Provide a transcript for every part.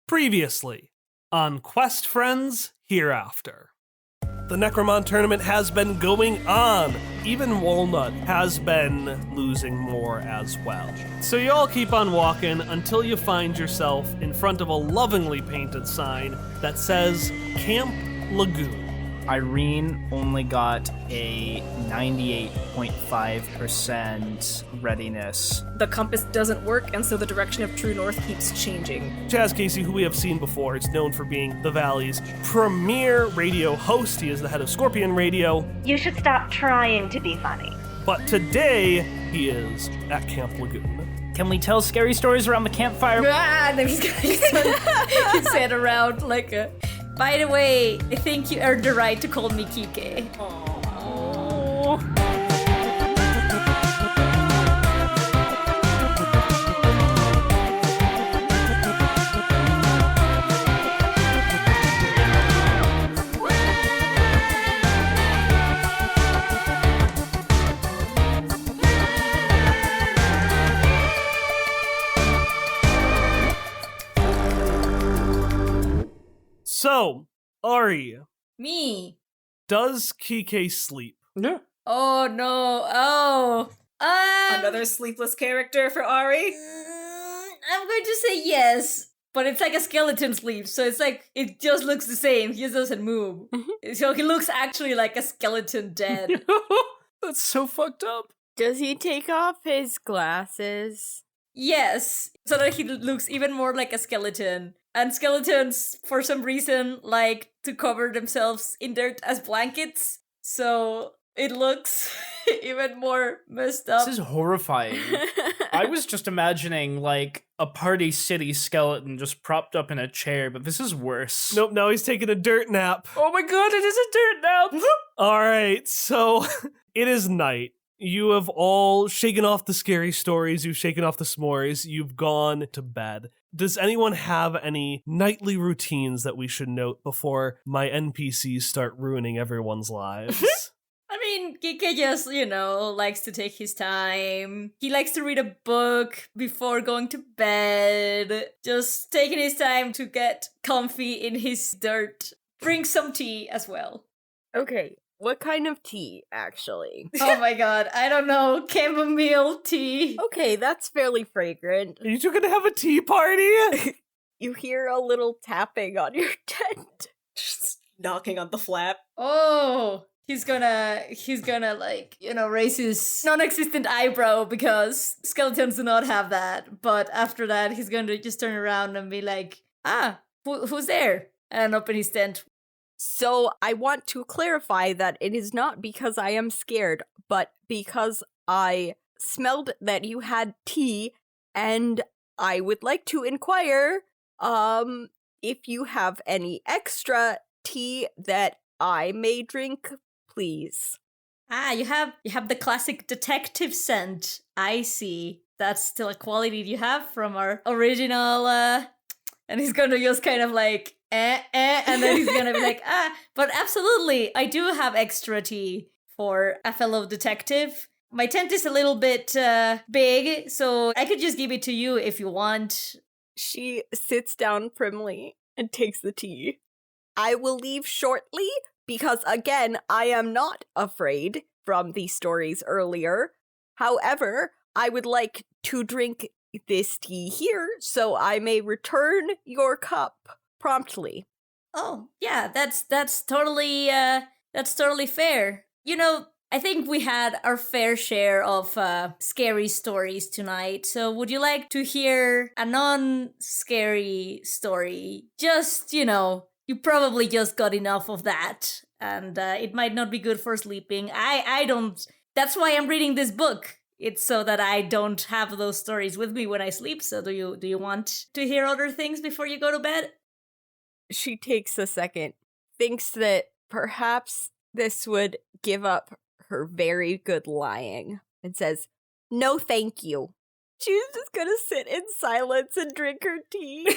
Previously on Quest Friends Hereafter. The Necromon tournament has been going on. Even Walnut has been losing more as well. So you all keep on walking until you find yourself in front of a lovingly painted sign that says Camp Lagoon. Irene only got a 98.5% readiness. The compass doesn't work, and so the direction of true north keeps changing. Chaz Casey, who we have seen before, is known for being the Valley's premier radio host. He is the head of Scorpion Radio. You should stop trying to be funny. But today, he is at Camp Lagoon. Can we tell scary stories around the campfire? And then he's gonna his head around like a... By the way, I think you earned the right to call me Kike. Oh. So, Ari, Me. does Kike sleep? Yeah. Oh no. Oh. Another sleepless character for Ari? I'm going to say yes. But it's like a skeleton sleep, so it's like, it just looks the same. He just doesn't move. So he looks actually like a skeleton dead. That's so fucked up. Does he take off his glasses? Yes, so that he looks even more like a skeleton. And skeletons, for some reason, like to cover themselves in dirt as blankets. So it looks even more messed up. This is horrifying. I was just imagining, like, a Party City skeleton just propped up in a chair, but this is worse. Nope, now he's taking a dirt nap. Oh my god, it is a dirt nap! Alright, so it is night. You have all shaken off the scary stories, you've shaken off the s'mores, you've gone to bed. Does anyone have any nightly routines that we should note before my NPCs start ruining everyone's lives? I mean, Kike just, likes to take his time. He likes to read a book before going to bed. Just taking his time to get comfy in his dirt. Drink some tea as well. Okay, what kind of tea, actually? Oh my god, I don't know. Chamomile tea. Okay, that's fairly fragrant. Are you two gonna have a tea party? You hear a little tapping on your tent. Just knocking on the flap. Oh, he's gonna raise his non-existent eyebrow because skeletons do not have that. But after that, he's gonna just turn around and be like, who's there? And open his tent. So I want to clarify that it is not because I am scared, but because I smelled that you had tea, and I would like to inquire, if you have any extra tea that I may drink, please. You have the classic detective scent. I see. That's still a quality you have from our original, and he's gonna just kind of like, and then he's gonna be like, but absolutely, I do have extra tea for a fellow detective. My tent is a little bit big, so I could just give it to you if you want. She sits down primly and takes the tea. I will leave shortly because, again, I am not afraid from the stories earlier. However, I would like to drink this tea here so I may return your cup promptly. Oh, yeah, that's totally fair. I think we had our fair share of scary stories tonight. So would you like to hear a non-scary story? Just, you probably just got enough of that. And it might not be good for sleeping. I don't... That's why I'm reading this book. It's so that I don't have those stories with me when I sleep. So do you want to hear other things before you go to bed? She takes a second, thinks that perhaps this would give up her very good lying, and says, "No, thank you." She's just gonna sit in silence and drink her tea.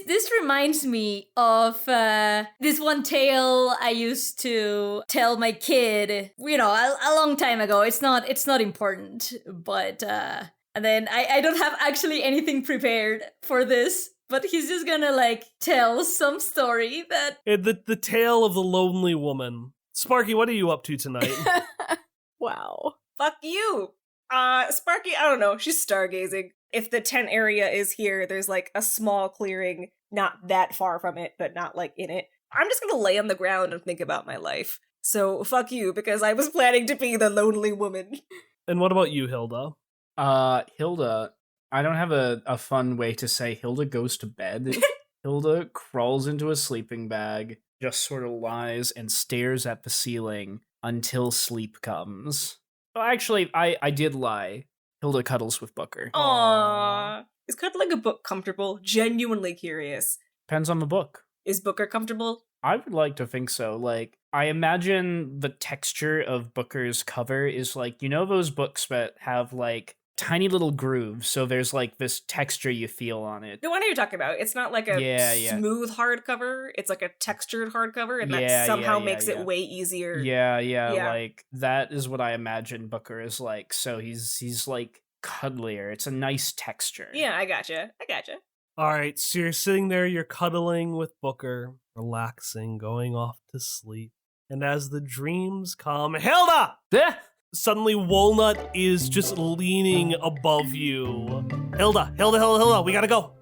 This reminds me of this one tale I used to tell my kid, a long time ago. It's not important, but and then I don't have actually anything prepared for this, but he's just gonna like tell some story that The tale of the lonely woman. Sparky, what are you up to tonight? Wow. Fuck you! Sparky, I don't know, she's stargazing. If the tent area is here, there's like a small clearing, not that far from it, but not like in it. I'm just gonna lay on the ground and think about my life. So fuck you, because I was planning to be the lonely woman. And what about you, Hilda? Hilda, I don't have a fun way to say Hilda goes to bed. Hilda crawls into a sleeping bag, just sort of lies and stares at the ceiling until sleep comes. Oh, actually, I did lie. Hilda cuddles with Booker. Aww. Is cuddling a book comfortable? Genuinely curious. Depends on the book. Is Booker comfortable? I would like to think so. Like, I imagine the texture of Booker's cover is like, you know those books that have like tiny little grooves, so there's like this texture you feel on it. The one you're talking about, it's not like a smooth hardcover, it's like a textured hardcover, and that somehow makes it way easier. Yeah, like that is what I imagine Booker is like. So he's like cuddlier. It's a nice texture. Yeah, I gotcha. All right, so you're sitting there, you're cuddling with Booker, relaxing, going off to sleep. And as the dreams come, Hilda! Suddenly, Walnut is just leaning above you. Hilda, we gotta go.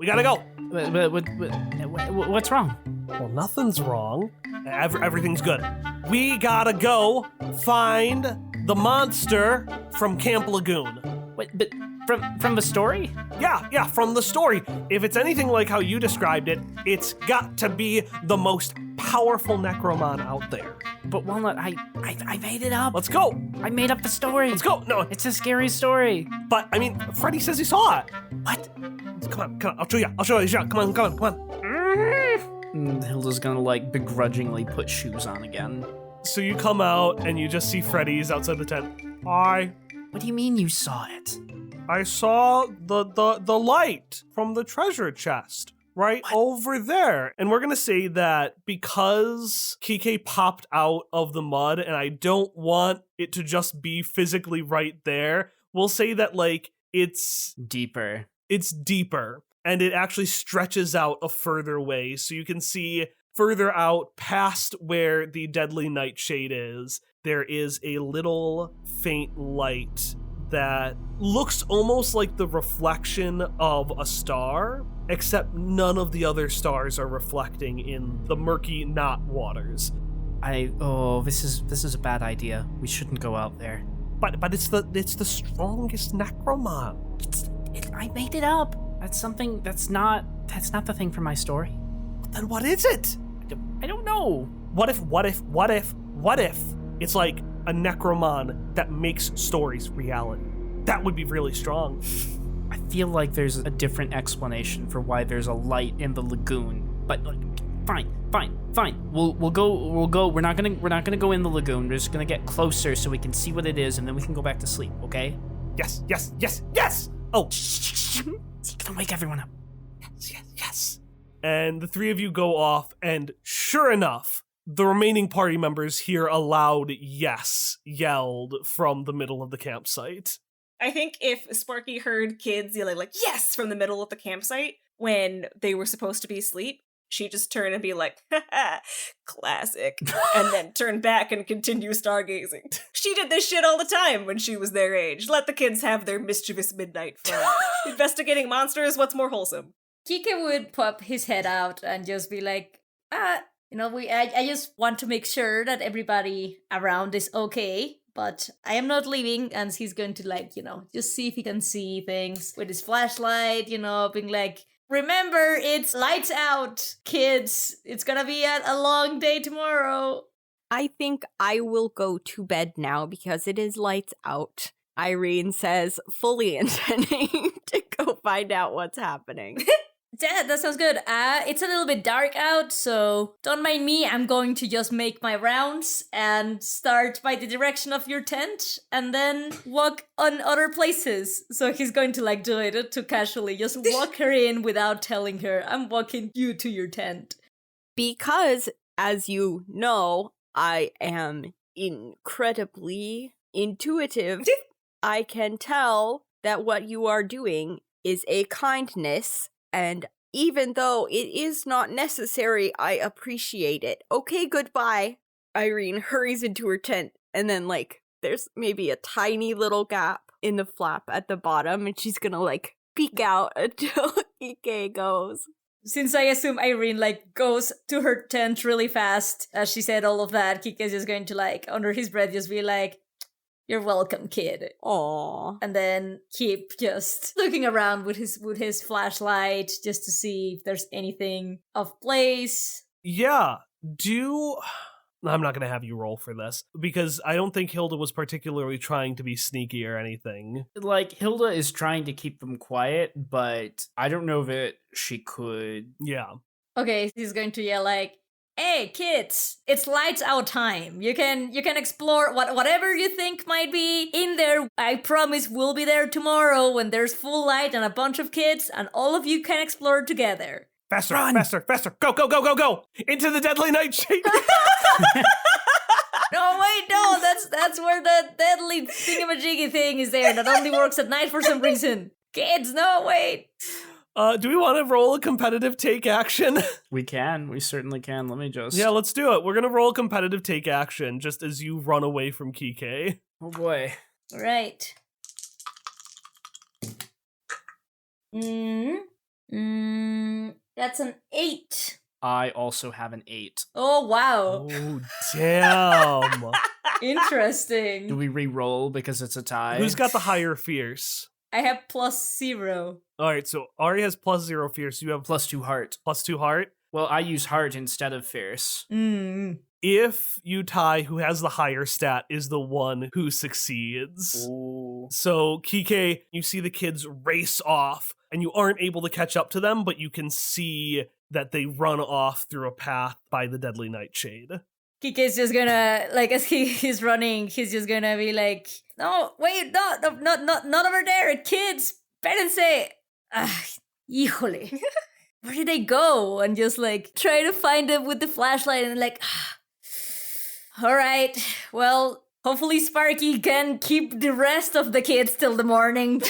What's wrong? Well, nothing's wrong. Everything's good. We gotta go find the monster from Camp Lagoon. Wait, but from the story? Yeah, from the story. If it's anything like how you described it, it's got to be the most powerful necromon out there. But Walnut, I made it up. Let's go. I made up the story. Let's go. No, it's a scary story. But I mean, Freddy says he saw it. What? Come on. I'll show you. Come on. Hilda's gonna like begrudgingly put shoes on again. So you come out and you just see Freddy's outside the tent. Hi. What do you mean you saw it? I saw the light from the treasure chest right over there. And we're going to say that because Kike popped out of the mud and I don't want it to just be physically right there, we'll say that like it's deeper. It's deeper and it actually stretches out a further way. So you can see further out past where the deadly nightshade is, there is a little faint light that looks almost like the reflection of a star, except none of the other stars are reflecting in the murky knot waters. This is a bad idea. We shouldn't go out there. But it's the strongest necromon. I made it up. That's not the thing for my story. Then what is it? I don't know. What if it's like a necromon that makes stories reality? That would be really strong. I feel like there's a different explanation for why there's a light in the lagoon. But fine. We'll go. We're not gonna go in the lagoon. We're just gonna get closer so we can see what it is, and then we can go back to sleep. Okay? Yes. Oh, You're gonna wake everyone up. Yes. And the three of you go off, and sure enough, the remaining party members hear a loud yes yelled from the middle of the campsite. I think if Sparky heard kids yelling like yes from the middle of the campsite when they were supposed to be asleep, she'd just turn and be like, haha, classic, and then turn back and continue stargazing. She did this shit all the time when she was their age. Let the kids have their mischievous midnight fun. Investigating monsters, what's more wholesome? Kike would pop his head out and just be like, I just want to make sure that everybody around is okay, but I am not leaving. And he's going to just see if he can see things with his flashlight, being like, remember, it's lights out, kids. It's gonna be a long day tomorrow. I think I will go to bed now because it is lights out, Irene says, fully intending to go find out what's happening. Yeah, that sounds good. It's a little bit dark out, so don't mind me. I'm going to just make my rounds and start by the direction of your tent and then walk on other places. So he's going to do it to casually just walk her in without telling her, I'm walking you to your tent. Because, as you know, I am incredibly intuitive. I can tell that what you are doing is a kindness, and even though it is not necessary, I appreciate it. Okay, goodbye. Irene hurries into her tent, and then, like, there's maybe a tiny little gap in the flap at the bottom, and she's gonna, like, peek out until Kike goes. Since I assume Irene, like, goes to her tent really fast, as she said all of that, Kike's just going to, like, under his breath, just be like, "You're welcome, kid." Aww. And then keep just looking around with his flashlight just to see if there's anything of place. Yeah, I'm not going to have you roll for this, because I don't think Hilda was particularly trying to be sneaky or anything. Like, Hilda is trying to keep them quiet, but I don't know that she could. Yeah. Okay, he's going to yell like, "Hey kids, it's lights out time. You can explore whatever you think might be in there. I promise we'll be there tomorrow when there's full light and a bunch of kids, and all of you can explore together." Faster, Run! faster, faster. Go, go, go, go, go. Into the deadly nightshade. No, wait, no, that's where the deadly thingamajiggy thing is there that only works at night for some reason. Kids, no, wait. Do we want to roll a competitive take action? We certainly can. Let me just. Yeah, let's do it. We're going to roll a competitive take action just as you run away from Kike. Oh boy. Right. That's an 8. I also have an 8. Oh, wow. Oh, damn. Interesting. Do we re-roll because it's a tie? Who's got the higher fierce? I have +0. All right, so Ari has +0 fierce. You have +2 heart? +2 heart. Well, I use heart instead of fierce. If you tie, who has the higher stat is the one who succeeds. Ooh. So, Kike, you see the kids race off, and you aren't able to catch up to them, but you can see that they run off through a path by the deadly nightshade. Kike's just gonna, like, as he's running, he's just gonna be like, "No, wait, not over there, kids, espérense. Híjole. Where did they go?" And just, like, try to find them with the flashlight and, like, all right, well, hopefully Sparky can keep the rest of the kids till the morning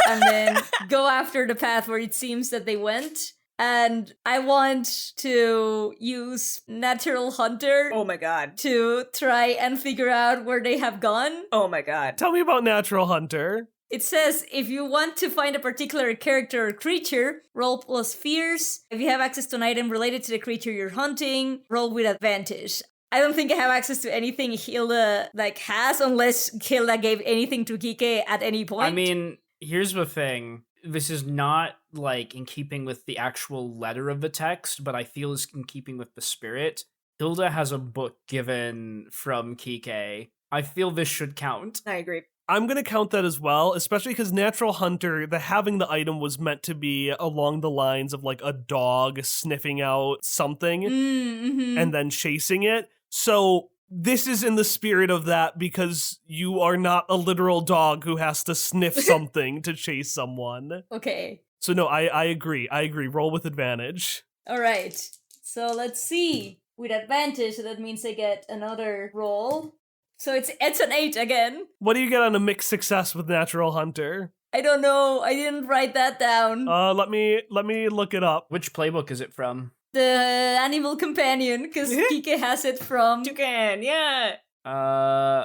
and then go after the path where it seems that they went. And I want to use Natural Hunter. Oh my god. To try and figure out where they have gone. Oh my god. Tell me about Natural Hunter. It says, if you want to find a particular character or creature, roll +fierce. If you have access to an item related to the creature you're hunting, roll with advantage. I don't think I have access to anything Hilda, like, has, unless Hilda gave anything to Kike at any point. I mean, here's the thing. This is not, like, in keeping with the actual letter of the text, but I feel it's in keeping with the spirit. Hilda has a book given from Kike. I feel this should count. I agree. I'm going to count that as well, especially because Natural Hunter, having the item was meant to be along the lines of, like, a dog sniffing out something and then chasing it. So this is in the spirit of that, because you are not a literal dog who has to sniff something to chase someone. Okay. So no, I agree. Roll with advantage. All right. So let's see. With advantage, so that means I get another roll. So it's an 8 again. What do you get on a mixed success with Natural Hunter? I don't know. I didn't write that down. Let me look it up. Which playbook is it from? The Animal Companion, because Kike has it from... Toucan, yeah.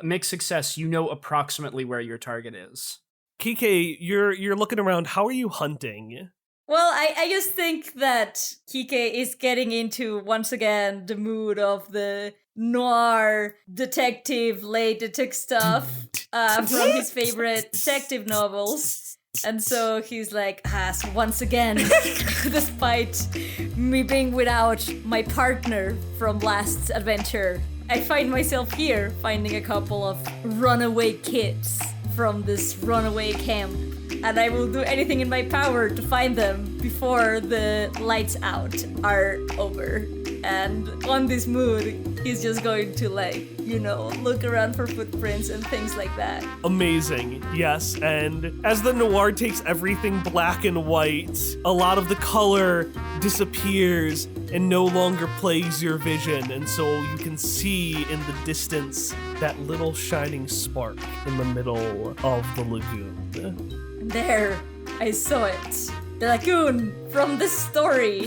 Mixed success, you know approximately where your target is. Kike, you're looking around. How are you hunting? Well, I just think that Kike is getting into, once again, the mood of the noir detective, late detective stuff from his favorite detective novels. And so he's like, so once again, despite me being without my partner from last adventure, I find myself here finding a couple of runaway kids from this runaway camp. And I will do anything in my power to find them before the lights out are over. And on this mood, he's just going to, like, look around for footprints and things like that. Amazing, yes. And as the noir takes everything black and white, a lot of the color disappears and no longer plagues your vision. And so you can see in the distance that little shining spark in the middle of the lagoon. There, I saw it. The Lagoon from the story.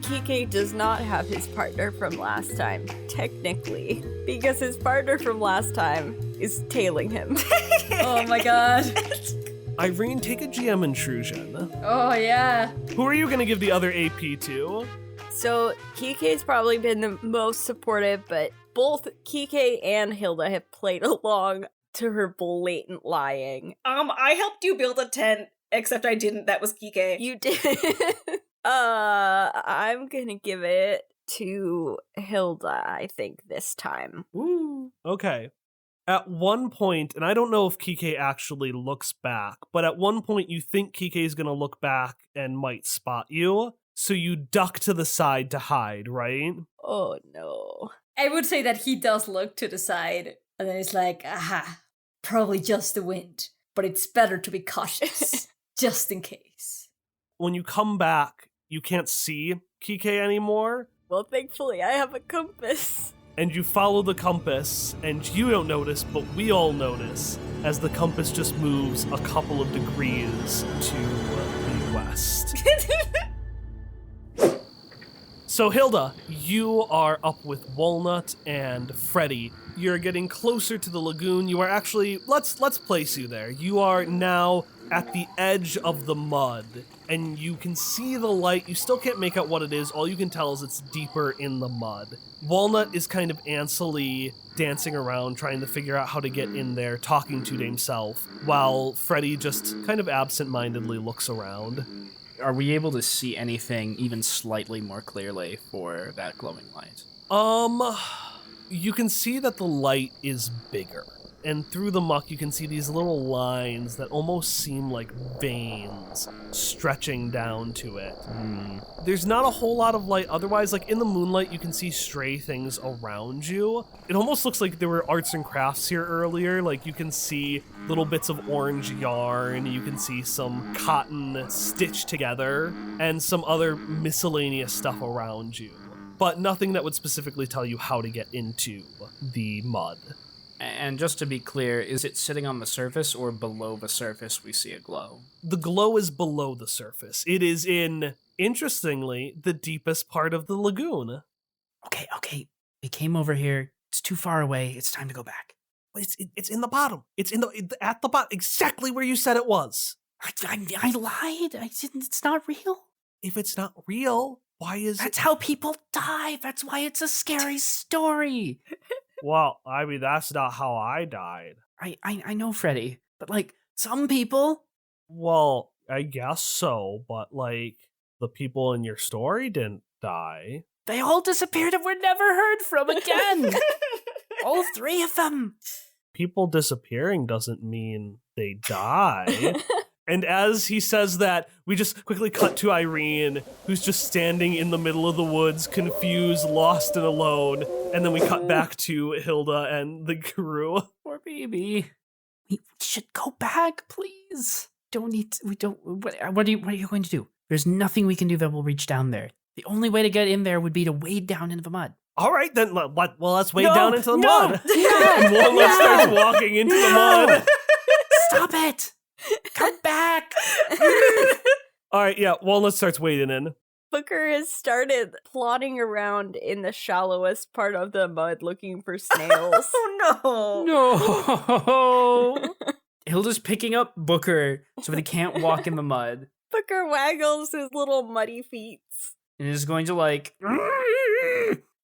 Kike does not have his partner from last time, technically, because his partner from last time is tailing him. Oh my god. Irene, take a GM intrusion. Oh yeah. Who are you going to give the other AP to? So Kike's probably been the most supportive, but both Kike and Hilda have played along to her blatant lying. I helped you build a tent, except I didn't. That was Kike. You did. I'm gonna give it to Hilda, I think, this time. Ooh. Okay. At one point, and I don't know if Kike actually looks back, but at one point you think Kike is going to look back and might spot you, so you duck to the side to hide, right? Oh no. I would say that he does look to the side, and then he's like, aha, probably just the wind, but it's better to be cautious, just in case. When you come back, you can't see Kike anymore, Well, thankfully I have a compass. and you follow the compass, and you don't notice, but we all notice, as the compass just moves a couple of degrees to the west. So Hilda, you are up with Walnut and Freddy. You're getting closer to the lagoon. You are actually, let's place you there. You are now at the edge of the mud, and you can see the light. You still can't make out what it is. All you can tell is it's deeper in the mud. Walnut is kind of antsily dancing around, trying to figure out how to get in there, talking to himself, while Freddy just kind of absent-mindedly looks around. Are we able to see anything even slightly more clearly for that glowing light? You can see that the light is bigger. And through the muck, you can see these little lines that almost seem like veins stretching down to it. There's not a whole lot of light otherwise. Like in the moonlight, you can see stray things around you. It almost looks like there were arts and crafts here earlier. Like you can see little bits of orange yarn. You can see some cotton stitched together and some other miscellaneous stuff around you. But nothing that would specifically tell you how to get into the mud. And just to be clear, is it sitting on the surface or below the surface we see a glow? The glow is below the surface. It is in, interestingly, the deepest part of the lagoon. Okay. We came over here. It's too far away. It's time to go back. It's in the bottom. It's at the bottom, exactly where you said it was. I lied. I didn't. It's not real. If it's not real, why is That's how people die. That's why it's a scary story. Well, I mean, that's not how I died. I know, Freddy, but like some people. Well, I guess so, but like the people in your story didn't die. They all disappeared and were never heard from again. All three of them. People disappearing doesn't mean they die. And as he says that, we just quickly cut to Irene, who's just standing in the middle of the woods, confused, lost, and alone. And then we cut back to Hilda and the crew. Poor baby. We should go back, please. What are you going to do? There's nothing we can do that will reach down there. The only way to get in there would be to wade down into the mud. All right, then, let's wade down into the mud. No, And Walnut starts walking into the mud. Stop it. Come back! All right, yeah, Walnut starts wading in. Booker has started plodding around in the shallowest part of the mud looking for snails. Oh no! No! Hilda's picking up Booker so that he can't walk in the mud. Booker waggles his little muddy feet. And is going to like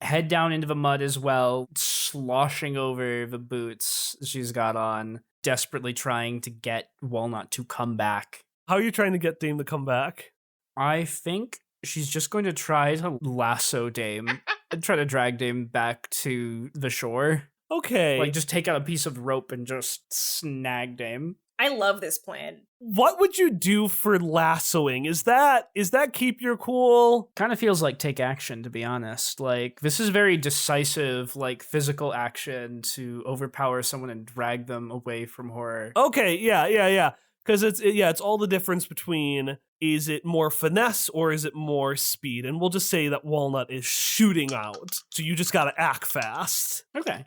head down into the mud as well, sloshing over the boots she's got on, desperately trying to get Walnut to come back. How are you trying to get Dame to come back? I think she's just going to try to lasso Dame and try to drag Dame back to the shore. Okay. Like, just take out a piece of rope and just snag Dame. I love this plan. What would you do for lassoing? Is that keep your cool? Kind of feels like take action, to be honest. Like, this is very decisive, like, physical action to overpower someone and drag them away from horror. Okay, yeah. Because it's all the difference between, is it more finesse or is it more speed? And we'll just say that Walnut is shooting out. So you just gotta act fast. Okay.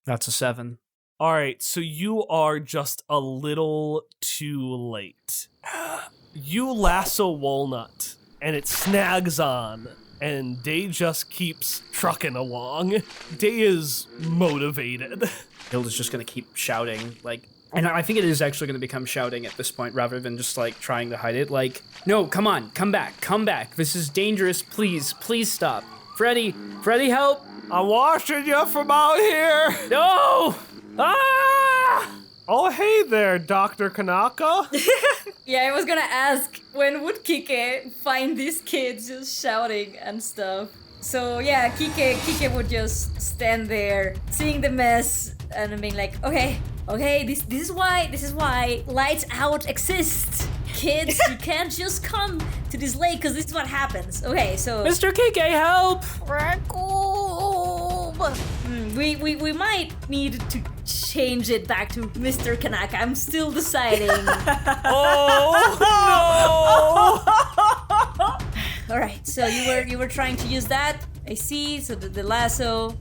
That's a 7. All right, so you are just a little too late. You lasso Walnut, and it snags on, and Day just keeps trucking along. Day is motivated. Hilda's just gonna keep shouting, like, and I think it is actually gonna become shouting at this point rather than just like trying to hide it. Like, no, come on, come back. This is dangerous. Please stop. Freddy, help! I'm washing you from out here. No! Ah! Oh, hey there, Dr. Kanaka. Yeah, I was gonna ask, when would Kike find these kids just shouting and stuff? So yeah, Kike would just stand there, seeing the mess, and being like, okay, this is why lights out exist. Kids, you can't just come to this lake because this is what happens. Okay, so Mr. Kike, help! we might need to change it back to Mr. Kanaka. I'm still deciding. Oh no! All right, so you were trying to use that. I see. So the lasso.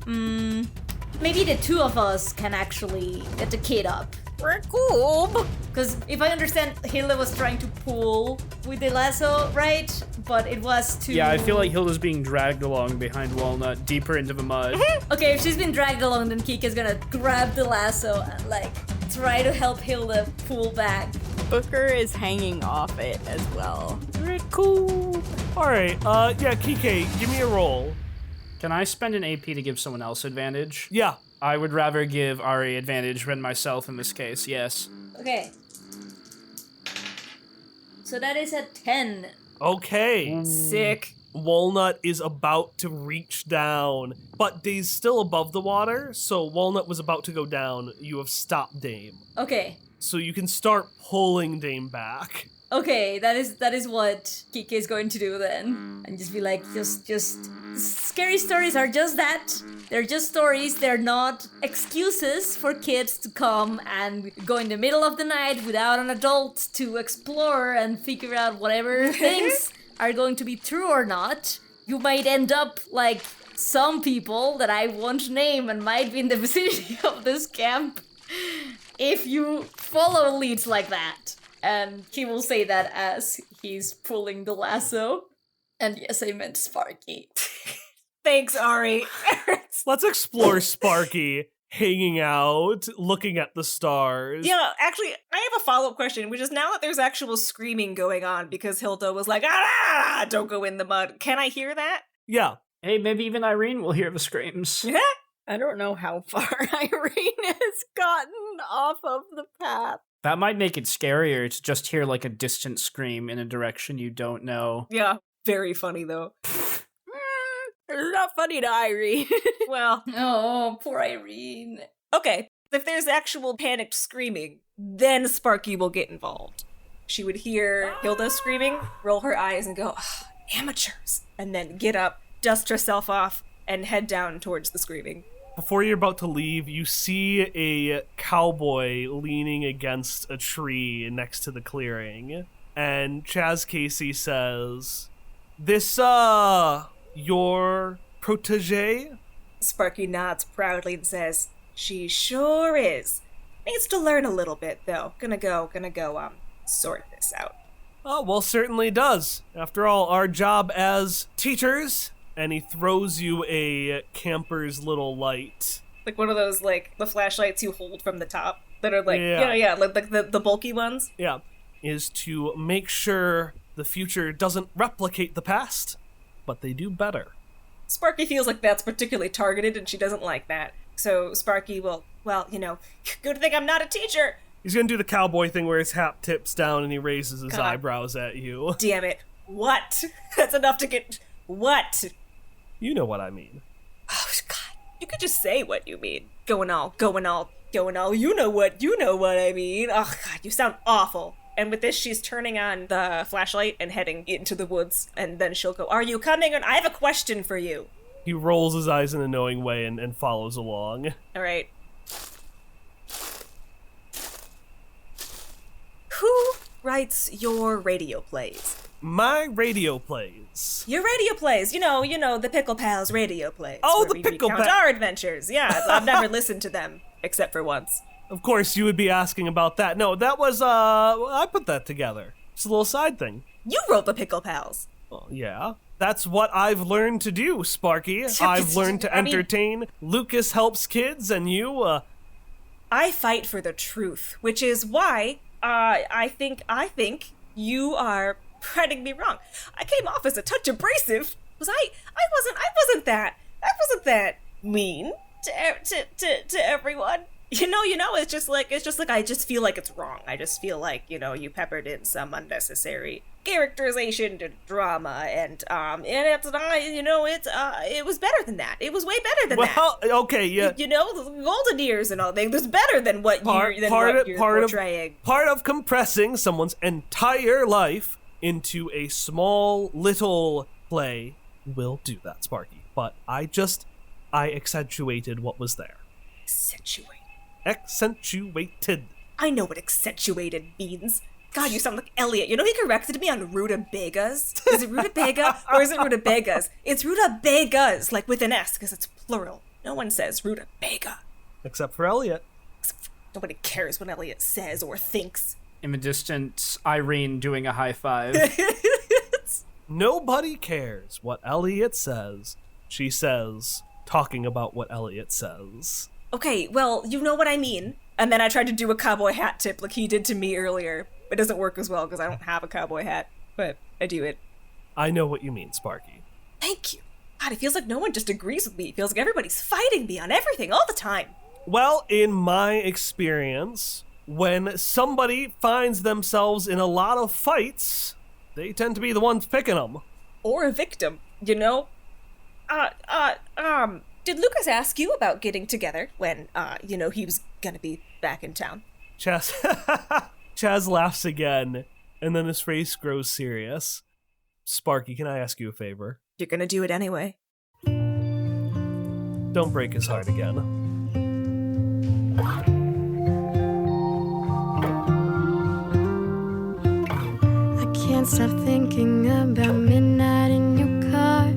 Maybe the two of us can actually get the kid up. Because if I understand, Hilda was trying to pull with the lasso, right? But it was to... Yeah, I feel like Hilda's being dragged along behind Walnut, deeper into the mud. Okay, if she's been dragged along, then Kika's gonna grab the lasso and, like, try to help Hilda pull back. Booker is hanging off it as well. Very cool. Alright, yeah, Kike, give me a roll. Can I spend an AP to give someone else advantage? Yeah. I would rather give Ari advantage than myself in this case, yes. Okay. So that is a 10. Okay. Sick. Walnut is about to reach down, but Day's still above the water, so Walnut was about to go down. You have stopped Dame. Okay. So you can start pulling Dame back. Okay, that is what Kike is going to do then. And just be like, just scary stories are just that. They're just stories. They're not excuses for kids to come and go in the middle of the night without an adult to explore and figure out whatever things are going to be true or not. You might end up like some people that I won't name and might be in the vicinity of this camp if you follow leads like that. And he will say that as he's pulling the lasso. And yes, I meant Sparky. Thanks, Ari. Let's explore Sparky hanging out, looking at the stars. Yeah, actually, I have a follow-up question, which is now that there's actual screaming going on because Hilda was like, ah, don't go in the mud. Can I hear that? Yeah. Hey, maybe even Irene will hear the screams. Yeah. I don't know how far Irene has gotten off of the path. That might make it scarier to just hear like a distant scream in a direction you don't know. Yeah. Very funny, though. It's not funny to Irene. Well, Oh, poor Irene. okay. If there's actual panicked screaming, then Sparky will get involved. She would hear Hilda screaming, roll her eyes and go, "Ah, amateurs," and then get up, dust herself off, and head down towards the screaming. Before you're about to leave, you see a cowboy leaning against a tree next to the clearing. And Chaz Casey says, "This, your protege?" Sparky nods proudly and says, "She sure is. Needs to learn a little bit, though. Gonna go, sort this out." Oh, well, certainly does. After all, our job as teachers. And he throws you a camper's little light. Like one of those, like, the flashlights you hold from the top that are like, Yeah. like the bulky ones. Yeah. Is to make sure the future doesn't replicate the past, but they do better. Sparky feels like that's particularly targeted and she doesn't like that. So Sparky will, well, good thing I'm not a teacher. He's gonna do the cowboy thing where his hat tips down and he raises his God. eyebrows at you. Damn it. What? That's enough to get... What? You know what I mean. Oh, God. You could just say what you mean. Going all. You know what I mean. Oh, God, you sound awful. And with this, she's turning on the flashlight and heading into the woods. And then she'll go, "Are you coming? And I have a question for you." He rolls his eyes in a knowing way and follows along. All right. Who writes your radio plays? My radio plays. Your radio plays, you know, the Pickle Pals radio plays. Oh, where the we Pickle recount Pals. our adventures. Yeah, I've never listened to them except for once. Of course, you would be asking about that. No, that was, I put that together. It's a little side thing. You wrote the Pickle Pals. Well, yeah. That's what I've learned to do, Sparky. I've learned to entertain. Lucas helps kids, and you, I fight for the truth, which is why I think you are priding me wrong. I came off as a touch abrasive. I wasn't that mean to everyone. You know, it's just like I just feel like it's wrong. I just feel like, you peppered in some unnecessary characterization to drama, and it's not, it was better than that. It was way better than that. Well, okay, yeah. The golden years and all that was better than what you're portraying. Part of compressing someone's entire life into a small little play will do that, Sparky. But I accentuated what was there. Accentuated. I know what accentuated means. God, you sound like Elliot. He corrected me on rutabagas. Is it rutabaga or is it rutabagas? It's rutabagas, like with an S, because it's plural. No one says rutabaga. Except for Elliot. Nobody cares what Elliot says or thinks. In the distance, Irene doing a high five. Nobody cares what Elliot says. She says, talking about what Elliot says. Okay, well, you know what I mean. And then I tried to do a cowboy hat tip like he did to me earlier. It doesn't work as well because I don't have a cowboy hat, but I do it. I know what you mean, Sparky. Thank you. God, it feels like no one just agrees with me. It feels like everybody's fighting me on everything all the time. Well, in my experience, when somebody finds themselves in a lot of fights, they tend to be the ones picking them. Or a victim, Did Lucas ask you about getting together when, he was gonna be back in town? Chaz laughs again, and then his face grows serious. Sparky, can I ask you a favor? You're gonna do it anyway. Don't break his heart again. I can't stop thinking about midnight in your car,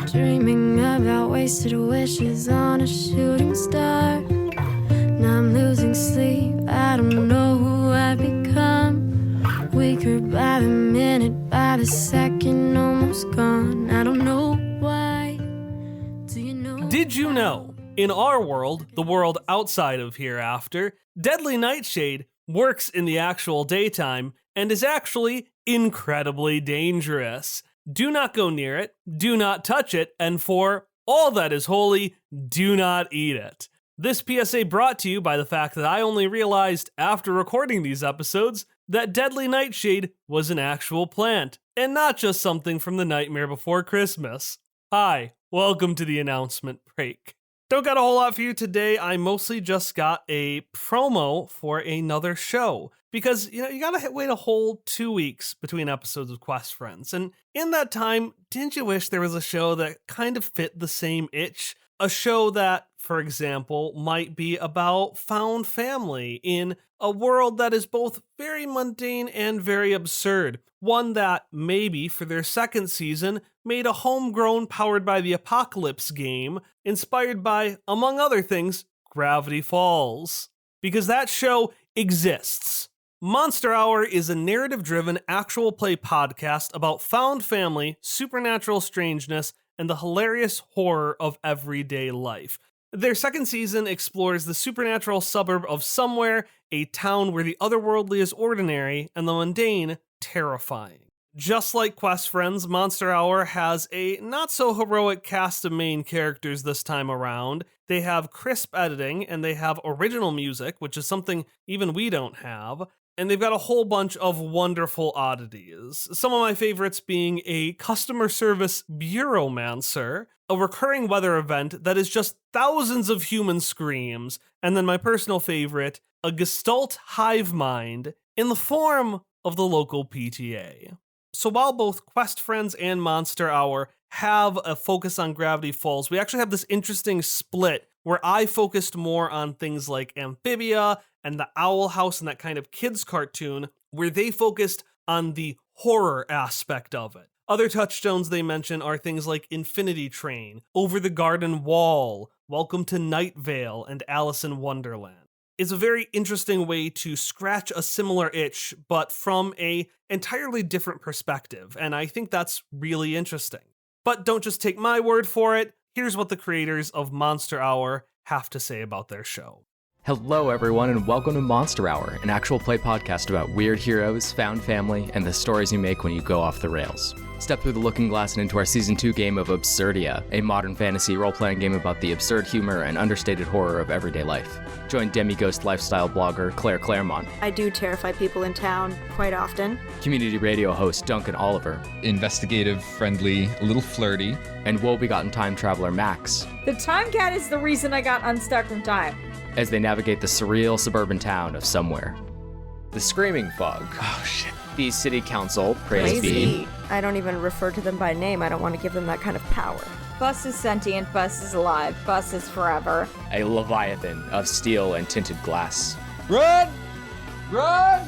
dreaming about wasted wishes on a shooting star. Now I'm losing sleep, I don't know who I've become. Weaker by the minute, by the second, almost gone. I don't know why. Do you know? Did you know, in our world, the world outside of Hereafter, Deadly Nightshade works in the actual daytime and is actually incredibly dangerous. Do not go near it, do not touch it, and for all that is holy, do not eat it. This PSA brought to you by the fact that I only realized after recording these episodes that Deadly Nightshade was an actual plant, and not just something from The Nightmare Before Christmas. Hi, welcome to the announcement break. Don't got a whole lot for you today. I mostly just got a promo for another show. Because, you gotta wait a whole 2 weeks between episodes of Quest Friends. And in that time, didn't you wish there was a show that kind of fit the same itch? A show that, for example, might be about found family in a world that is both very mundane and very absurd. One that, maybe for their second season, made a homegrown Powered by the Apocalypse game inspired by, among other things, Gravity Falls. Because that show exists. Monster Hour is a narrative-driven actual play podcast about found family, supernatural strangeness, and the hilarious horror of everyday life. Their second season explores the supernatural suburb of Somewhere, a town where the otherworldly is ordinary and the mundane terrifying. Just like Quest Friends, Monster Hour has a not-so-heroic cast of main characters this time around. They have crisp editing, and they have original music, which is something even we don't have. And they've got a whole bunch of wonderful oddities. Some of my favorites being a customer service bureaumancer, a recurring weather event that is just thousands of human screams, and then my personal favorite, a Gestalt hive mind in the form of the local PTA. So while both Quest Friends and Monster Hour have a focus on Gravity Falls, we actually have this interesting split where I focused more on things like Amphibia and the Owl House and that kind of kids cartoon, where they focused on the horror aspect of it. Other touchstones they mention are things like Infinity Train, Over the Garden Wall, Welcome to Night Vale, and Alice in Wonderland. is a very interesting way to scratch a similar itch, but from a entirely different perspective, and I think that's really interesting. But don't just take my word for it. Here's what the creators of Monster Hour have to say about their show. Hello, everyone, and welcome to Monster Hour, an actual play podcast about weird heroes, found family, and the stories you make when you go off the rails. Step through the looking glass and into our Season 2 game of Absurdia, a modern fantasy role-playing game about the absurd humor and understated horror of everyday life. Join demi-ghost lifestyle blogger Claire Claremont. I do terrify people in town quite often. Community radio host Duncan Oliver. Investigative, friendly, a little flirty. And woe-begotten time traveler Max. The time cat is the reason I got unstuck from time. As they navigate the surreal suburban town of somewhere. The Screaming Fog. Oh, shit. The City Council, praise be. I don't even refer to them by name. I don't want to give them that kind of power. Bus is sentient, Bus is alive, Bus is forever. A leviathan of steel and tinted glass. Run! Run!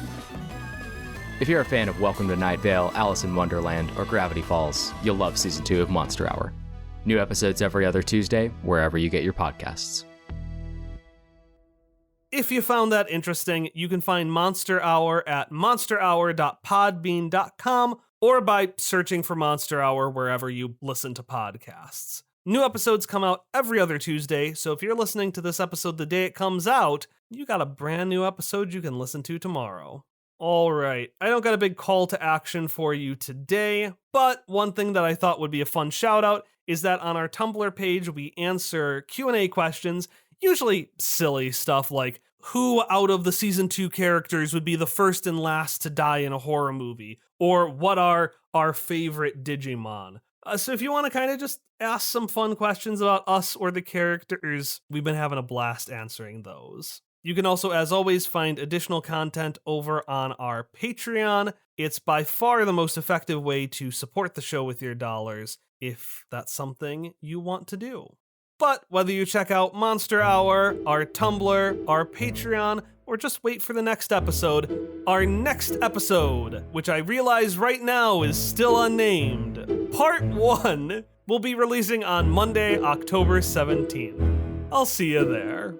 If you're a fan of Welcome to Night Vale, Alice in Wonderland, or Gravity Falls, you'll love Season 2 of Monster Hour. New episodes every other Tuesday, wherever you get your podcasts. If you found that interesting, you can find Monster Hour at monsterhour.podbean.com or by searching for Monster Hour wherever you listen to podcasts. New episodes come out every other Tuesday, so if you're listening to this episode the day it comes out, you got a brand new episode you can listen to tomorrow. All right, I don't got a big call to action for you today, but one thing that I thought would be a fun shout out is that on our Tumblr page, we answer Q&A questions, usually silly stuff like, who out of the Season 2 characters would be the first and last to die in a horror movie? Or what are our favorite Digimon? So if you want to kind of just ask some fun questions about us or the characters, we've been having a blast answering those. You can also, as always, find additional content over on our Patreon. It's by far the most effective way to support the show with your dollars, if that's something you want to do. But whether you check out Monster Hour, our Tumblr, our Patreon, or just wait for the next episode, our next episode, which I realize right now is still unnamed, Part 1, will be releasing on Monday, October 17th. I'll see you there.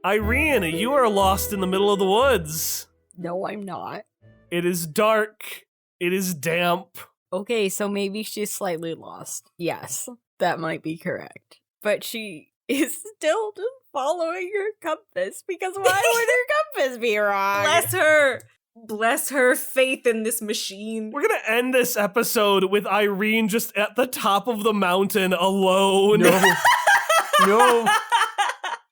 Irene, you are lost in the middle of the woods. No, I'm not. It is dark. It is damp. Okay, so maybe she's slightly lost. Yes, that might be correct. But she is still just following her compass, because why would her compass be wrong? Bless her! Bless her faith in this machine. We're gonna end this episode with Irene just at the top of the mountain alone. No.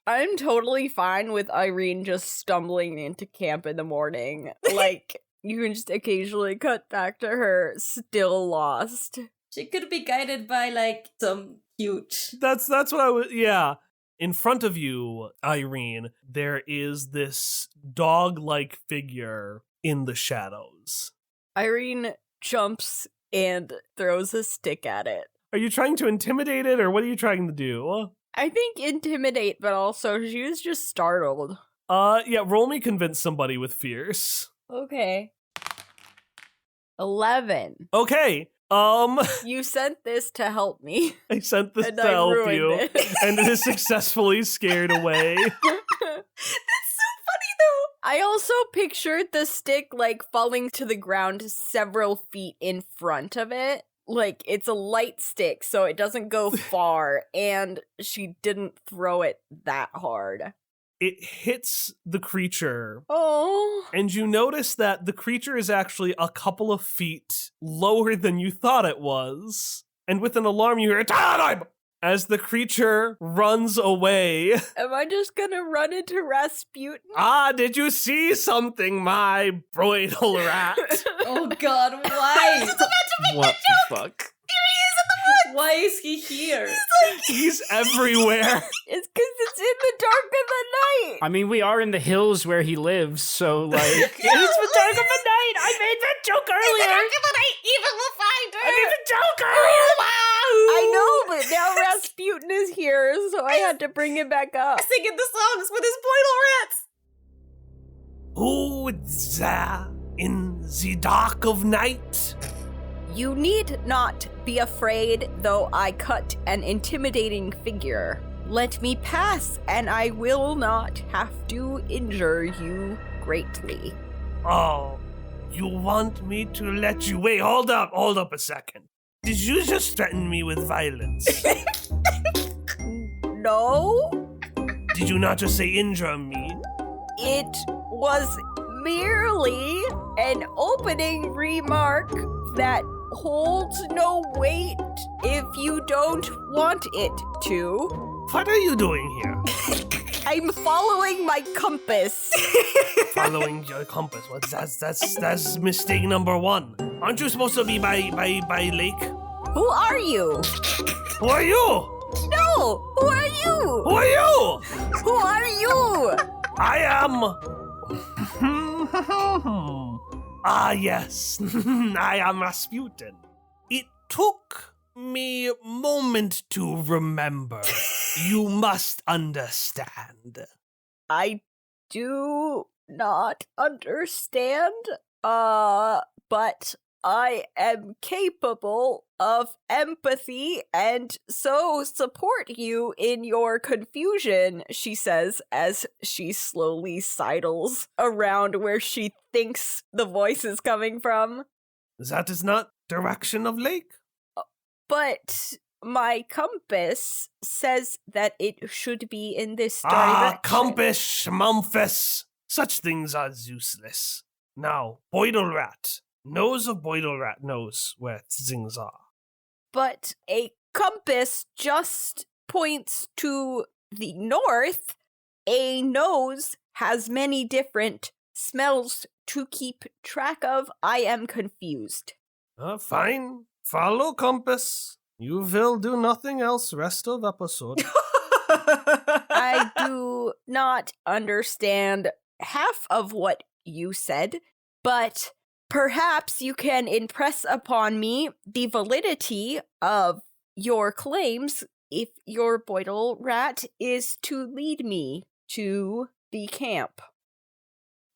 I'm totally fine with Irene just stumbling into camp in the morning. Like, you can just occasionally cut back to her still lost. She could be guided by, like, some cute. That's what I was, yeah. In front of you, Irene, there is this dog-like figure in the shadows. Irene jumps and throws a stick at it. Are you trying to intimidate it, or what are you trying to do? I think intimidate, but also she was just startled. Yeah, roll me convince somebody with fierce. Okay. 11. Okay, You sent this to help me. I sent this And to I help ruined you, it. and it is successfully scared away. That's so funny, though. I also pictured the stick, like, falling to the ground several feet in front of it. Like, it's a light stick, so it doesn't go far, and she didn't throw it that hard. It hits the creature, Oh. and you notice that the creature is actually a couple of feet lower than you thought it was. And with an alarm, you hear "Time!" as the creature runs away. Am I just gonna run into Rasputin? Ah, did you see something, my bridal rat? Oh god, why? What the fuck? Why is he here? He's everywhere. It's because it's in the dark of the night. I mean, we are in the hills where he lives, so, like, it's the dark of the night! I made that joke earlier! The dark of the night, evil will find her! I made the joke earlier! I know, but now Rasputin is here, so I had to bring it back up. Singing the songs with his boidle rats! Who is there in the dark of night? You need not be afraid, though I cut an intimidating figure. Let me pass, and I will not have to injure you greatly. Oh, you want me to let you... Wait, hold up a second. Did you just threaten me with violence? No, Did you not just say injure me? it was merely an opening remark that holds no weight if you don't want it to. What are you doing here? I'm following my compass. Following your compass. Well, that's mistake number one. Aren't you supposed to be by lake? Who are you? Who are you? No, who are you? Who are you? Who are you? I am. Ah, yes. I am Rasputin. It took me a moment to remember. You must understand. I do not understand, but I am capable of empathy and so support you in your confusion, she says as she slowly sidles around where she thinks the voice is coming from. That is not direction of lake. But my compass says that it should be in this direction. Compass, schmumpus. Such things are useless. Now, Boidle Rat. Nose of Boidle Rat knows where things are. But a compass just points to the north. A nose has many different smells to keep track of. I am confused. Fine. Follow compass. You will do nothing else rest of episode. I do not understand half of what you said, but perhaps you can impress upon me the validity of your claims if your Boidle Rat is to lead me to the camp.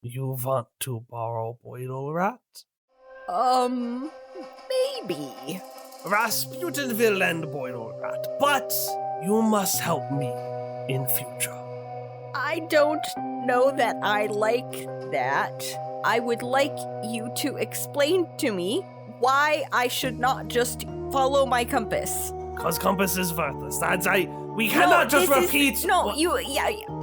You want to borrow Boidle Rat? Maybe. Rasputin will lend Boidle Rat, but you must help me in future. I don't know that I like that. I would like you to explain to me why I should not just follow my compass. Cause compass is worthless. We cannot just repeat.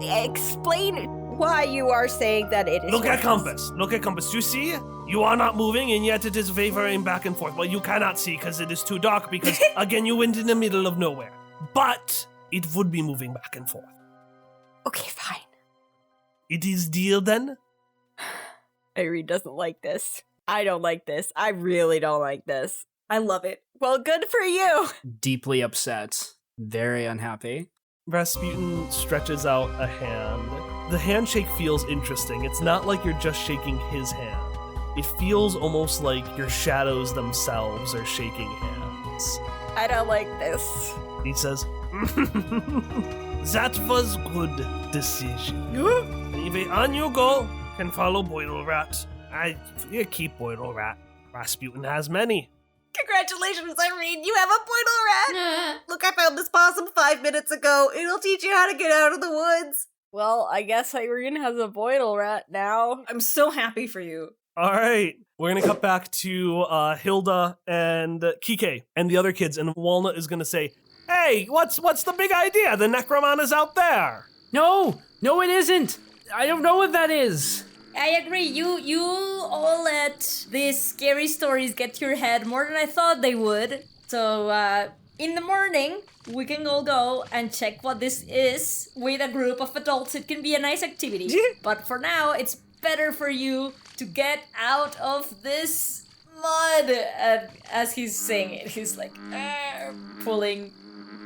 Explain why you are saying that it is. Look at compass. Look at compass. You see? You are not moving, and yet it is wavering back and forth. Well, you cannot see because it is too dark. Because again, you went in the middle of nowhere. But it would be moving back and forth. Okay, fine. It is deal then. Irene doesn't like this. I don't like this. I really don't like this. I love it. Well, good for you. Deeply upset. Very unhappy. Rasputin stretches out a hand. The handshake feels interesting. It's not like you're just shaking his hand. It feels almost like your shadows themselves are shaking hands. I don't like this. He says, that was good decision. Anyway, on you go. Can follow Boidle Rat. You keep Boidle Rat. Rasputin has many. Congratulations, Irene, you have a Boidle Rat! Look, I found this possum 5 minutes ago. It'll teach you how to get out of the woods. Well, I guess Irene has a Boidle Rat now. I'm so happy for you. All right. We're going to cut back to Hilda and Kike and the other kids, and Walnut is going to say, hey, what's the big idea? The Necromon is out there. No, it isn't. I don't know what that is. I agree. You all let these scary stories get to your head more than I thought they would. So, in the morning, we can all go and check what this is with a group of adults. It can be a nice activity. But for now, it's better for you to get out of this mud. And as he's saying it, he's like pulling.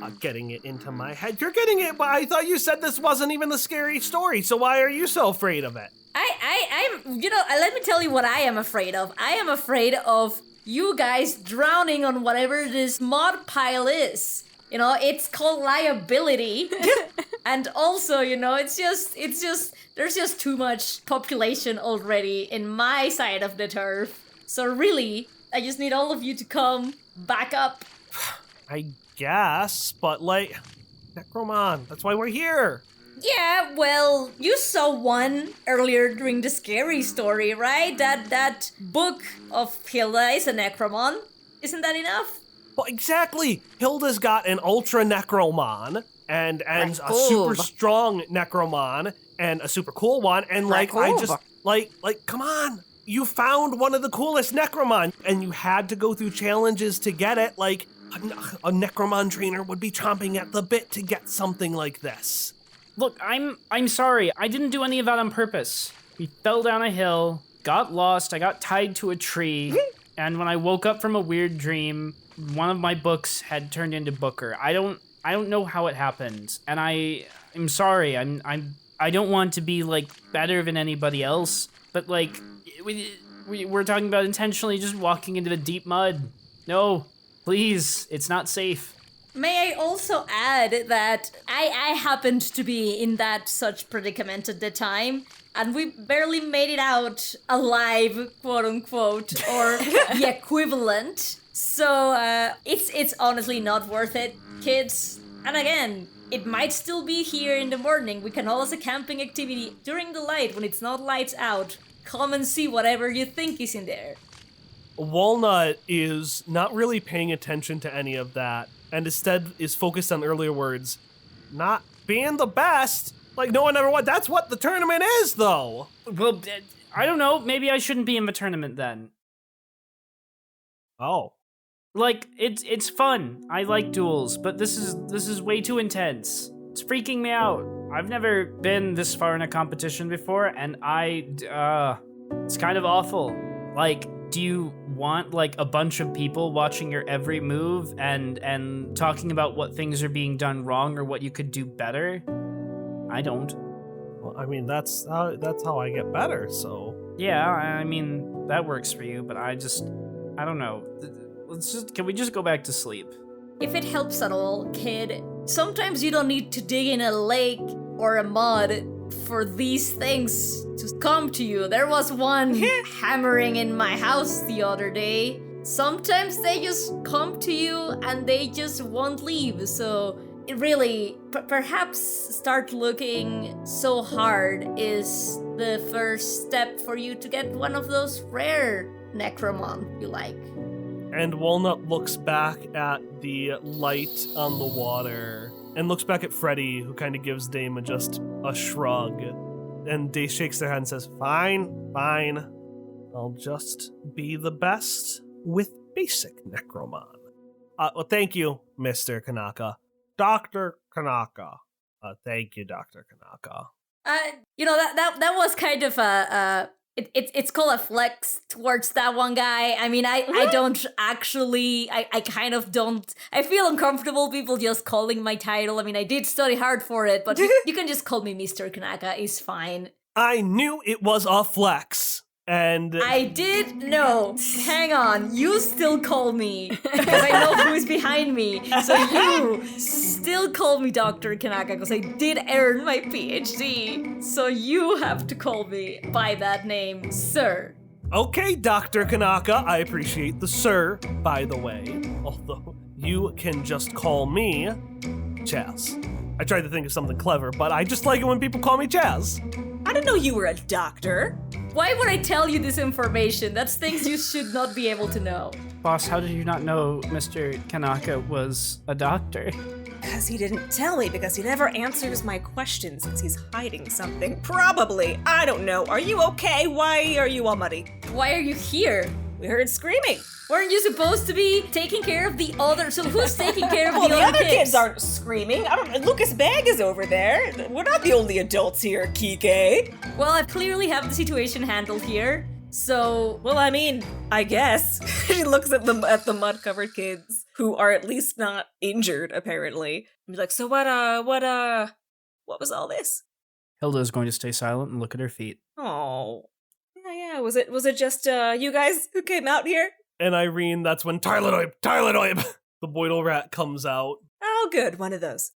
I'm getting it into my head. You're getting it, but I thought you said this wasn't even a scary story, so why are you so afraid of it? I'm, let me tell you what I am afraid of. I am afraid of you guys drowning on whatever this mud pile is. It's called liability. And also, it's just, there's just too much population already in my side of the turf. So really, I just need all of you to come back up. I guess, but Necromon, that's why we're here. Yeah, well, you saw one earlier during the scary story, right? That book of Hilda is a Necromon. Isn't that enough? Well, exactly. Hilda's got an ultra Necromon and a super strong Necromon and a super cool one. And I just come on. You found one of the coolest Necromon and you had to go through challenges to get it. A Necromon trainer would be chomping at the bit to get something like this. Look, I'm sorry. I didn't do any of that on purpose. We fell down a hill, got lost, I got tied to a tree, and when I woke up from a weird dream, one of my books had turned into Booker. I don't know how it happened, and I'm sorry. I don't want to be better than anybody else, but we're talking about intentionally just walking into the deep mud. No, please, it's not safe. May I also add that I happened to be in that such predicament at the time, and we barely made it out alive, quote unquote, or the equivalent. So it's honestly not worth it, kids. And again, it might still be here in the morning. We can hold as a camping activity during the light when it's not lights out. Come and see whatever you think is in there. Walnut is not really paying attention to any of that, and instead is focused on earlier words. Not being the best. No one ever was. That's what the tournament is, though. Well, I don't know. Maybe I shouldn't be in the tournament then. Oh. It's fun. I like duels, but this is way too intense. It's freaking me out. I've never been this far in a competition before, and it's kind of awful. Do you want a bunch of people watching your every move and talking about what things are being done wrong or what you could do better? I don't. Well, I mean, that's how I get better, so. Yeah, I mean, that works for you, but I don't know. Can we just go back to sleep? If it helps at all, kid, sometimes you don't need to dig in a lake or a mud for these things to come to you. There was one hammering in my house the other day. Sometimes they just come to you and they just won't leave. So it really, perhaps start looking so hard is the first step for you to get one of those rare Necromon you like. And Walnut looks back at the light on the water and looks back at Freddy, who kind of gives Dame just a shrug. And Day shakes their head and says, Fine. I'll just be the best with basic Necromon. Well, thank you, Mr. Kanaka. Dr. Kanaka. Thank you, Dr. Kanaka. That was kind of it's called a flex towards that one guy. I mean, I don't actually, I kind of don't, I feel uncomfortable people just calling my title. I mean, I did study hard for it, but you can just call me Mr. Kanaka, it's fine. I knew it was a flex. And I did know. Hang on, you still call me because I know who's behind me. So you still call me Dr. Kanaka because I did earn my PhD. So you have to call me by that name, sir. Okay, Dr. Kanaka, I appreciate the sir, by the way. Although you can just call me Chaz. I tried to think of something clever, but I just like it when people call me Chaz. I didn't know you were a doctor. Why would I tell you this information? That's things you should not be able to know. Boss, how did you not know Mr. Kanaka was a doctor? Because he didn't tell me, because he never answers my questions, because he's hiding something. Probably. I don't know. Are you okay? Why are you all muddy? Why are you here? We heard screaming. Weren't you supposed to be taking care of the other? So who's taking care of well, the other kids aren't screaming. Lucas Bag is over there. We're not the only adults here, Kike. Well, I clearly have the situation handled here. So, Well, I mean, I guess. She looks at the mud-covered kids, who are at least not injured, apparently. And be like, so what was all this? Hilda is going to stay silent and look at her feet. Oh. Yeah, was it just, you guys who came out here? And Irene, that's when Tyledoib, the Boidle rat comes out. Oh, good, one of those.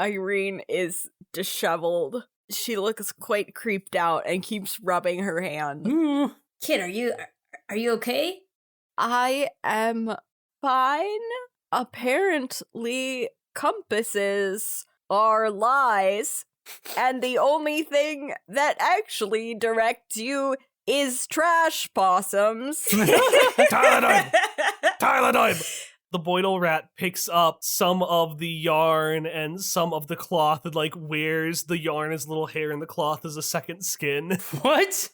Irene is disheveled. She looks quite creeped out and keeps rubbing her hand. kid, are you okay? I am fine. Apparently, compasses are lies, and the only thing that actually directs you is trash possums. Tyledoib! The Boidle rat picks up some of the yarn and some of the cloth and, like, wears the yarn as little hair and the cloth as a second skin. What?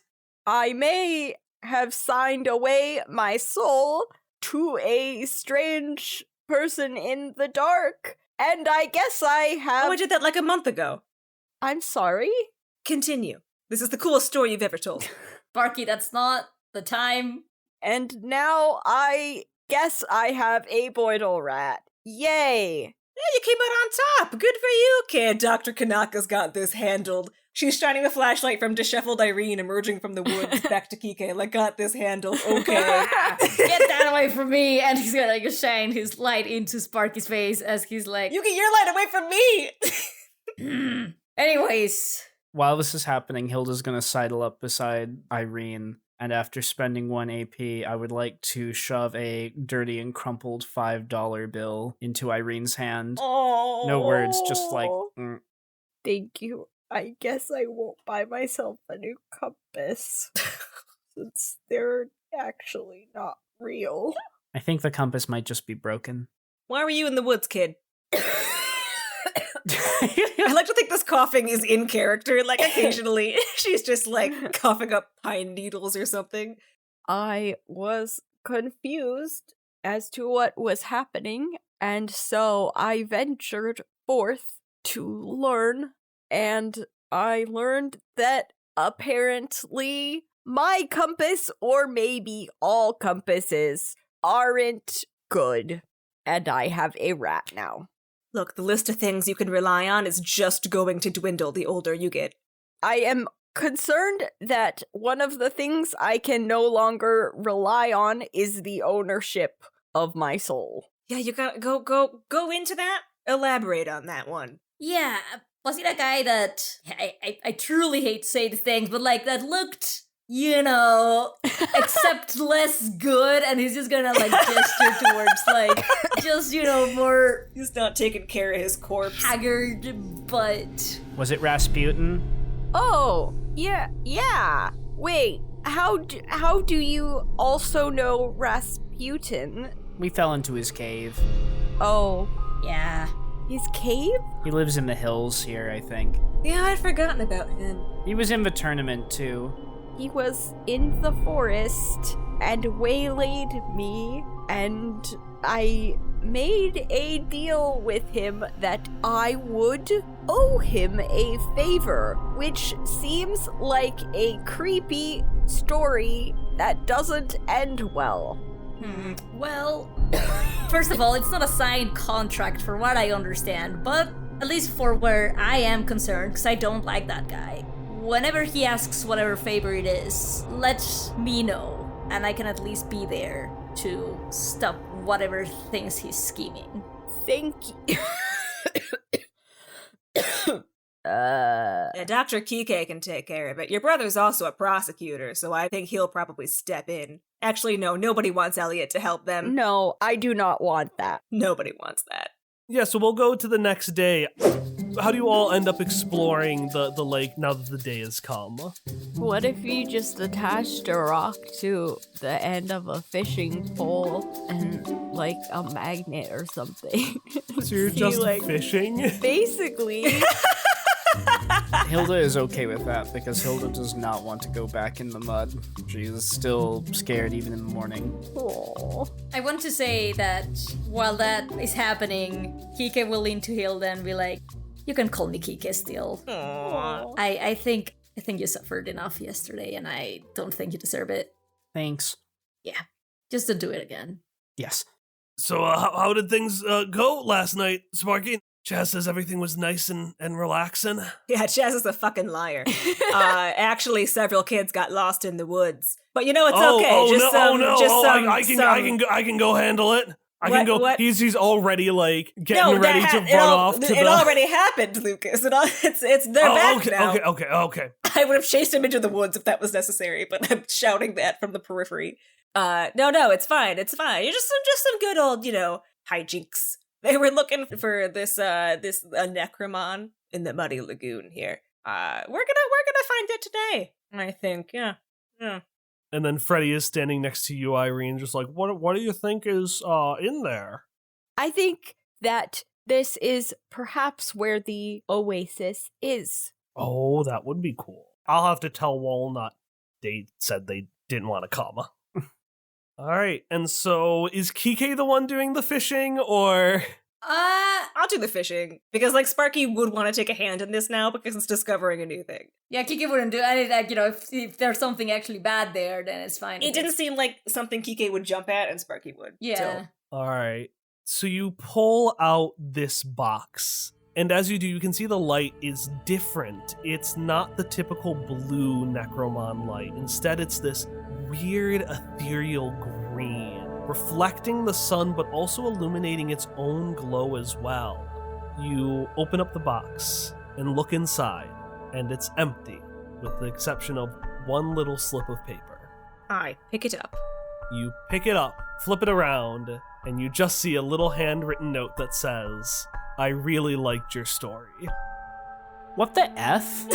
I may have signed away my soul to a strange person in the dark, and I guess I have... Oh, I did that like a month ago. I'm sorry? Continue. This is the coolest story you've ever told. Sparky, that's not the time. And now I guess I have a Boidle rat. Yay! Yeah, you came out on top. Good for you, kid. Dr. Kanaka's got this handled. She's shining the flashlight from disheveled Irene emerging from the woods back to Kike. Like, got this handled. Okay. Get that away from me! And he's gonna like shine his light into Sparky's face as he's like, You get your light away from me! Anyways. While this is happening, Hilda's going to sidle up beside Irene, and after spending 1 AP, I would like to shove a dirty and crumpled $5 bill into Irene's hand. Oh. No words, just like... Thank you. I guess I won't buy myself a new compass, since they're actually not real. I think the compass might just be broken. Why were you in the woods, kid? I like to think this coughing is in character. Like, occasionally, she's just, like, coughing up pine needles or something. I was confused as to what was happening, and so I ventured forth to learn, and I learned that apparently my compass, or maybe all compasses, aren't good, and I have a rat now. Look, the list of things you can rely on is just going to dwindle the older you get. I am concerned that one of the things I can no longer rely on is the ownership of my soul. Yeah, you gotta go into that. Elaborate on that one. Yeah, was he that guy that I truly hate to say the things, but like that looked, you know, except less good, and he's just gonna like gesture towards like just, you know, more. He's not taking care of his corpse. Haggard, but Was it Rasputin? Oh, yeah. Wait, how do you also know Rasputin? We fell into his cave. Oh, yeah. his cave? He lives in the hills here, I think. Yeah, I'd forgotten about him. He was in the tournament, too. He was in the forest and waylaid me, and I made a deal with him that I would owe him a favor, which seems like a creepy story that doesn't end well. Well, first of all, it's not a signed contract for what I understand, but at least for where I am concerned, because I don't like that guy. Whenever he asks whatever favor it is, let me know, and I can at least be there to stop whatever things he's scheming. Thank you. Yeah, Dr. Kike can take care of it. Your brother's also a prosecutor, so I think he'll probably step in. Actually, no, nobody wants Elliot to help them. No, I do not want that. Nobody wants that. Yeah, so we'll go to the next day. How do you all end up exploring the lake now that the day has come? What if you just attached a rock to the end of a fishing pole and like a magnet or something? So you're See, just like, fishing? Basically. Hilda is okay with that because Hilda does not want to go back in the mud. She is still scared even in the morning. Aww. I want to say that while that is happening, Kike will lean to Hilda and be like, you can call me Kike still. Aww. I think you suffered enough yesterday, and I don't think you deserve it. Thanks. Yeah, just to do it again. Yes. So, how did things go last night, Sparky? Chaz says everything was nice and relaxing. Yeah, Chaz is a fucking liar. Actually, several kids got lost in the woods, but it's okay. I can go handle it. I can go. What? He's already like getting ready to run off. It already happened, Lucas. They're back now. Okay. I would have chased him into the woods if that was necessary, but I'm shouting that from the periphery. No, it's fine. It's fine. You're just some good old, hijinks. They were looking for this necromon in the muddy lagoon here. We're gonna find it today, I think. Yeah. And then Freddy is standing next to you, Irene, just like, what do you think is in there? I think that this is perhaps where the oasis is. Oh, that would be cool. I'll have to tell Walnut they said they didn't want to come. All right, and so is Kike the one doing the fishing, or? I'll do the fishing, because, Sparky would want to take a hand in this now, because it's discovering a new thing. Yeah, Kike wouldn't do any, if there's something actually bad there, then it's fine. It didn't seem like something Kike would jump at, and Sparky would. Yeah. So. All right, so you pull out this box, and as you do, you can see the light is different. It's not the typical blue Necromon light. Instead, it's this weird ethereal green, reflecting the sun but also illuminating its own glow as well. You open up the box and look inside, and it's empty, with the exception of one little slip of paper. I pick it up. You pick it up, flip it around, and you just see a little handwritten note that says, "I really liked your story." What the F?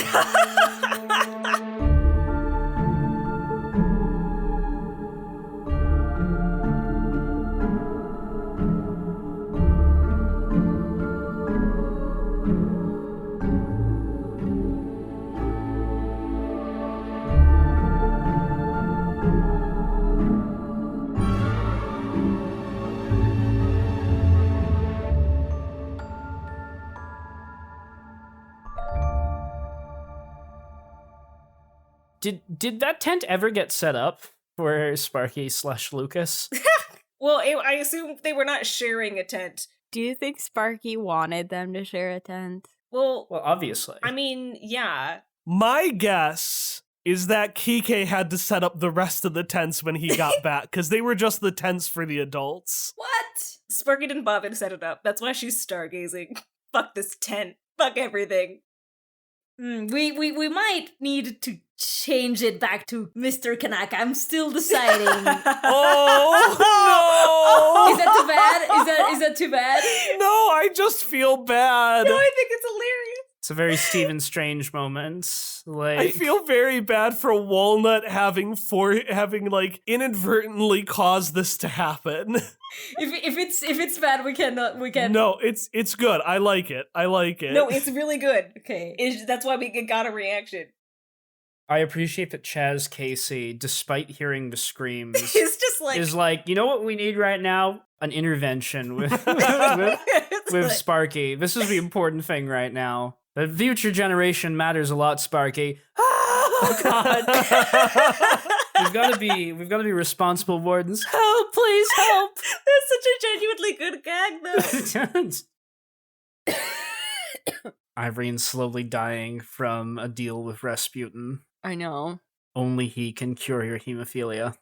Did that tent ever get set up for Sparky/Lucas? Well, I assume they were not sharing a tent. Do you think Sparky wanted them to share a tent? Well, obviously. I mean, yeah. My guess is that Kike had to set up the rest of the tents when he got back, because they were just the tents for the adults. What? Sparky didn't bother to set it up. That's why she's stargazing. Fuck this tent. Fuck everything. We might need to change it back to Mr. Kanaka. I'm still deciding. Oh no! Is that too bad? Is that too bad? No, I just feel bad. No, I think it's hilarious. It's a very Stephen Strange moment. I feel very bad for Walnut having inadvertently caused this to happen. If it's bad, we can. No, it's good. I like it. No, it's really good. Okay, that's why we got a reaction. I appreciate that Chaz Casey, despite hearing the screams, he's just like, is like, you know what we need right now? An intervention with Sparky. This is the important thing right now. The future generation matters a lot, Sparky. Oh God. We've got to be responsible wardens. Help, please help. That's such a genuinely good gag, though. Irene's slowly dying from a deal with Rasputin. I know. Only he can cure your hemophilia.